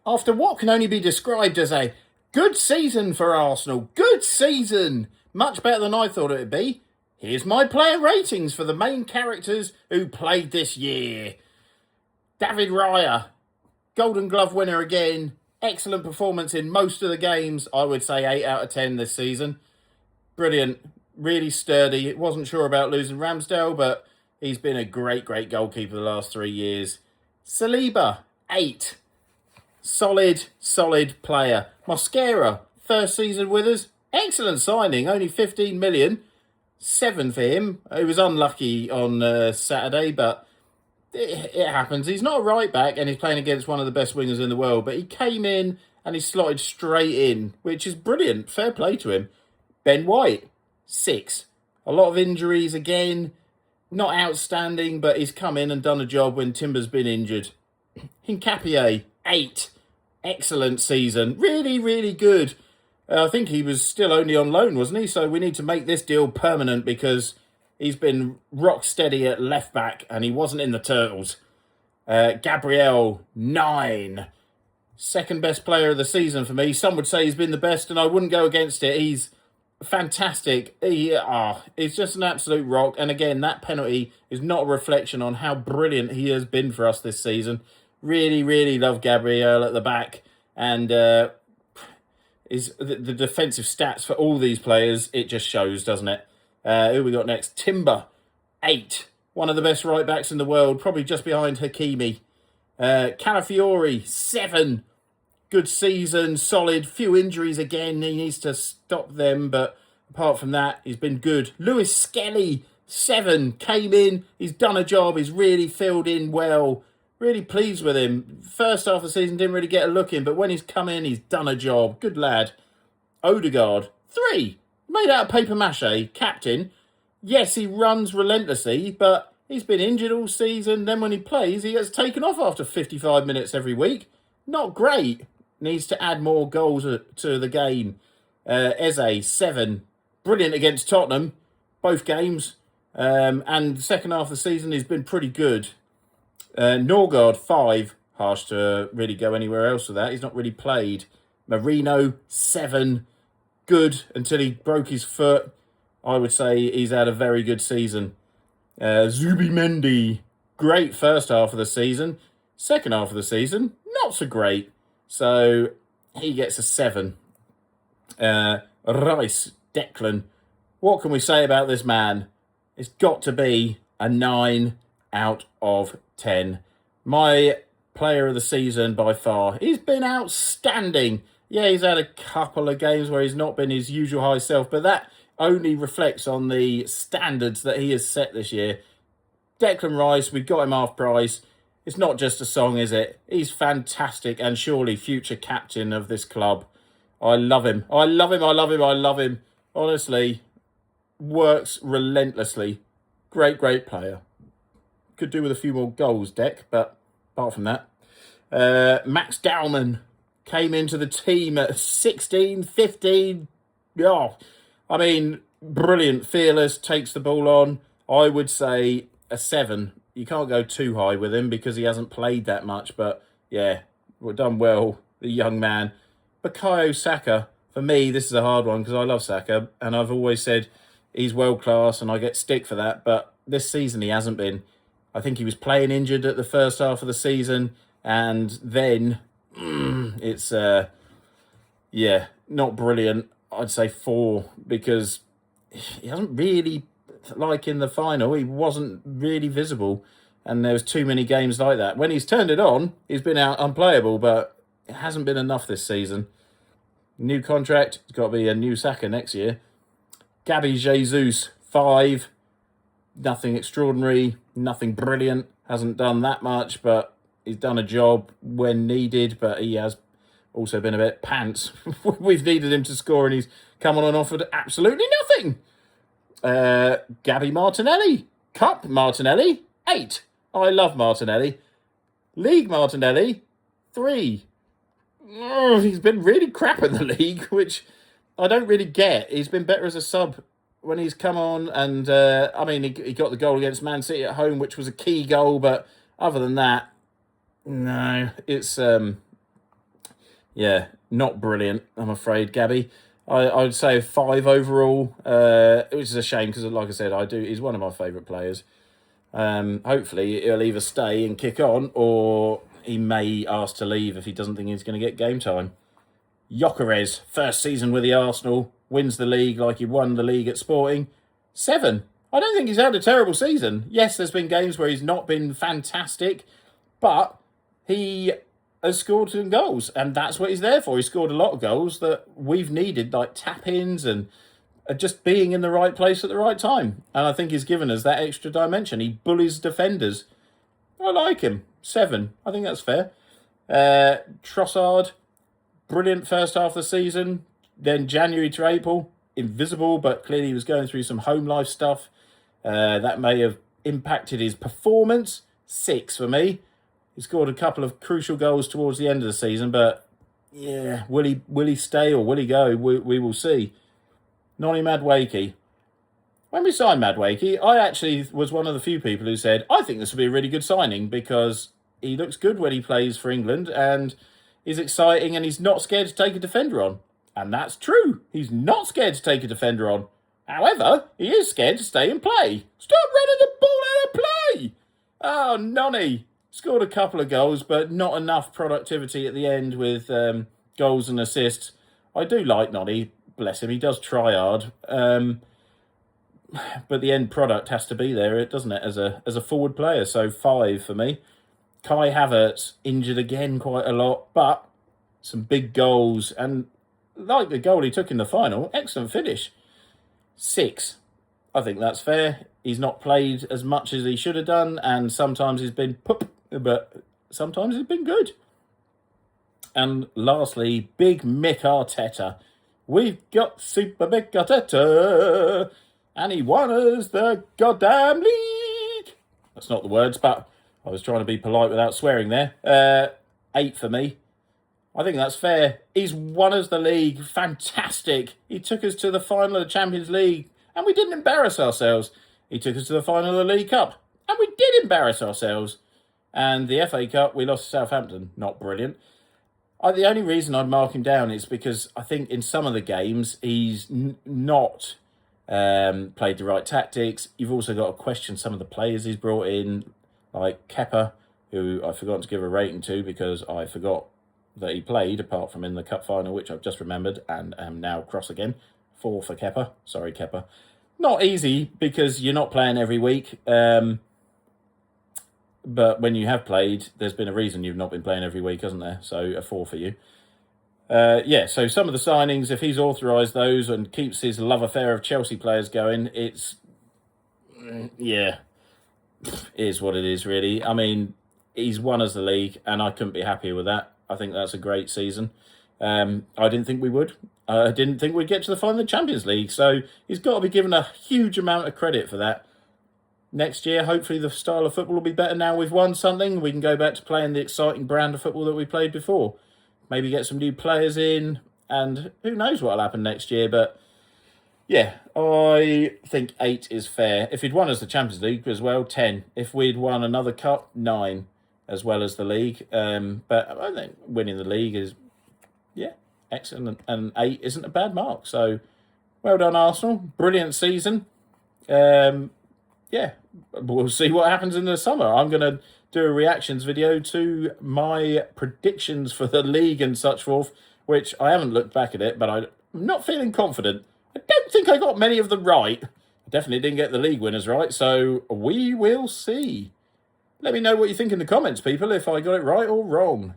After what can only be described as a good season for Arsenal, good season, much better than I thought it would be, here's my player ratings for the main characters who played this year. David Raya, Golden Glove winner again, excellent performance in most of the games, I would say 8 out of 10 this season. Brilliant, really sturdy. Wasn't sure about losing Ramsdale, but he's been a great goalkeeper the last 3 years. Saliba, 8. Solid player. Mosquera, first season with us. Excellent signing, only 15 million. 7 for him. He was unlucky on Saturday, but it happens. He's not a right back and he's playing against one of the best wingers in the world, but he came in and he slotted straight in, which is brilliant. Fair play to him. Ben White, 6. A lot of injuries again. Not outstanding, but he's come in and done a job when Timber's been injured. Hincapié, 8. Excellent season. Really good. I think he was still only on loan, wasn't he? So we need to make this deal permanent because he's been rock steady at left back and he wasn't in the Turtles. Gabriel, 9. Second best player of the season for me. Some would say he's been the best and I wouldn't go against it. He's fantastic. He's just an absolute rock. And again, that penalty is not a reflection on how brilliant he has been for us this season. Really love Gabriel at the back. And is the defensive stats for all these players, it just shows, doesn't it? Who we got next? Timber, 8. One of the best right backs in the world, probably just behind Hakimi. Calafiori, 7. Good season, solid. Few injuries again. He needs to stop them, but apart from that, he's been good. Lewis Skelly, 7. Came in. He's done a job. He's really filled in well. Really pleased with him. First half of the season, didn't really get a look in, but when he's come in, he's done a job. Good lad. Odegaard, 3. Made out of paper mache. Captain. Yes, he runs relentlessly, but he's been injured all season. Then when he plays, he gets taken off after 55 minutes every week. Not great. Needs to add more goals to the game. Eze, 7. Brilliant against Tottenham. Both games. And the second half of the season, he's been pretty good. Norgard, 5. Harsh to really go anywhere else with that. He's not really played. Marino, 7. Good until he broke his foot. I would say he's had a very good season. Zubimendi, great first half of the season. Second half of the season, not so great. So he gets a 7. Rice, Declan. What can we say about this man? It's got to be a 9 out of 10. My player of the season by far. He's been outstanding. Yeah, he's had a couple of games where he's not been his usual high self, but that only reflects on the standards that he has set this year. Declan Rice, we've got him half price. It's not just a song, is it? He's fantastic and surely future captain of this club. I love him. I love him. Honestly, works relentlessly. Great player. Could do with a few more goals, Deck, but apart from that. Max Dowman came into the team at 16, 15. Yeah, I mean, brilliant. Fearless, takes the ball on. I would say a 7. You can't go too high with him because he hasn't played that much. But yeah, we're done well, the young man. Bukayo Saka, for me, this is a hard one because I love Saka. And I've always said he's world class and I get stick for that. But this season he hasn't been. I think he was playing injured at the first half of the season. And then it's, not brilliant. I'd say 4 because he hasn't really, like in the final, he wasn't really visible. And there was too many games like that. When he's turned it on, he's been out unplayable, but it hasn't been enough this season. New contract, it's got to be a new Saka next year. Gabby Jesus, 5. Nothing extraordinary, nothing brilliant. Hasn't done that much, but he's done a job when needed, but he has also been a bit pants. We've needed him to score and he's come on and offered absolutely nothing. Gabby Martinelli. Cup Martinelli, 8. I love Martinelli. League Martinelli, 3. He's been really crap in the league, which I don't really get. He's been better as a sub when he's come on. And, he got the goal against Man City at home, which was a key goal. But other than that, no, it's Yeah, not brilliant, I'm afraid, Gabby. I would say 5 overall, which is a shame because, like I said, he's one of my favourite players. Hopefully, he'll either stay and kick on, or he may ask to leave if he doesn't think he's going to get game time. Gyökeres, first season with the Arsenal, wins the league like he won the league at Sporting. 7. I don't think he's had a terrible season. Yes, there's been games where he's not been fantastic, but he has scored some goals, and that's what he's there for. He scored a lot of goals that we've needed, like tap-ins and just being in the right place at the right time. And I think he's given us that extra dimension. He bullies defenders. I like him. 7. I think that's fair. Trossard, brilliant first half of the season. Then January to April, invisible, but clearly he was going through some home life stuff. That may have impacted his performance. 6 for me. He scored a couple of crucial goals towards the end of the season, but yeah, will he stay or will he go? We will see. Nonny Madueke. When we signed Madueke, I actually was one of the few people who said, I think this would be a really good signing because he looks good when he plays for England and he's exciting and he's not scared to take a defender on. And that's true. He's not scared to take a defender on. However, he is scared to stay and play. Stop running the ball out of play! Oh, Nonny. Scored a couple of goals, but not enough productivity at the end with goals and assists. I do like Nonny. Bless him. He does try hard. But the end product has to be there, doesn't it, as a forward player? So 5 for me. Kai Havertz injured again quite a lot, but some big goals. And like the goal he took in the final, excellent finish. 6. I think that's fair. He's not played as much as he should have done, and sometimes he's been poop, but sometimes he's been good. And lastly, Big Mick Arteta. We've got Super Mick Arteta, and he won us the goddamn league. That's not the words, but I was trying to be polite without swearing there. 8 for me. I think that's fair. He's won us the league. Fantastic. He took us to the final of the Champions League, and we didn't embarrass ourselves. He took us to the final of the League Cup, and we did embarrass ourselves. And the FA Cup, we lost to Southampton. Not brilliant. The only reason I'd mark him down is because I think in some of the games he's not played the right tactics. You've also got to question some of the players he's brought in, like Kepa, who I forgot to give a rating to because I forgot that he played, apart from in the cup final, which I've just remembered and am now cross again. 4 for Kepa. Sorry, Kepa. Not easy because you're not playing every week. But when you have played, there's been a reason you've not been playing every week, hasn't there? So a 4 for you. So some of the signings, if he's authorised those and keeps his love affair of Chelsea players going, it's, yeah, is what it is, really. I mean, he's won us the league, and I couldn't be happier with that. I think that's a great season. I didn't think we would. I didn't think we'd get to the final of the Champions League, so he's got to be given a huge amount of credit for that. Next year, hopefully the style of football will be better now we've won something. We can go back to playing the exciting brand of football that we played before. Maybe get some new players in, and who knows what will happen next year. But yeah, I think 8 is fair. If he'd won us the Champions League as well, 10. If we'd won another cup, 9, as well as the league. But I think winning the league is, yeah, excellent. And 8 isn't a bad mark. So well done, Arsenal. Brilliant season. Yeah, we'll see what happens in the summer. I'm going to do a reactions video to my predictions for the league and such forth, which I haven't looked back at it, but I'm not feeling confident. I don't think I got many of them right. I definitely didn't get the league winners right, so we will see. Let me know what you think in the comments, people, if I got it right or wrong.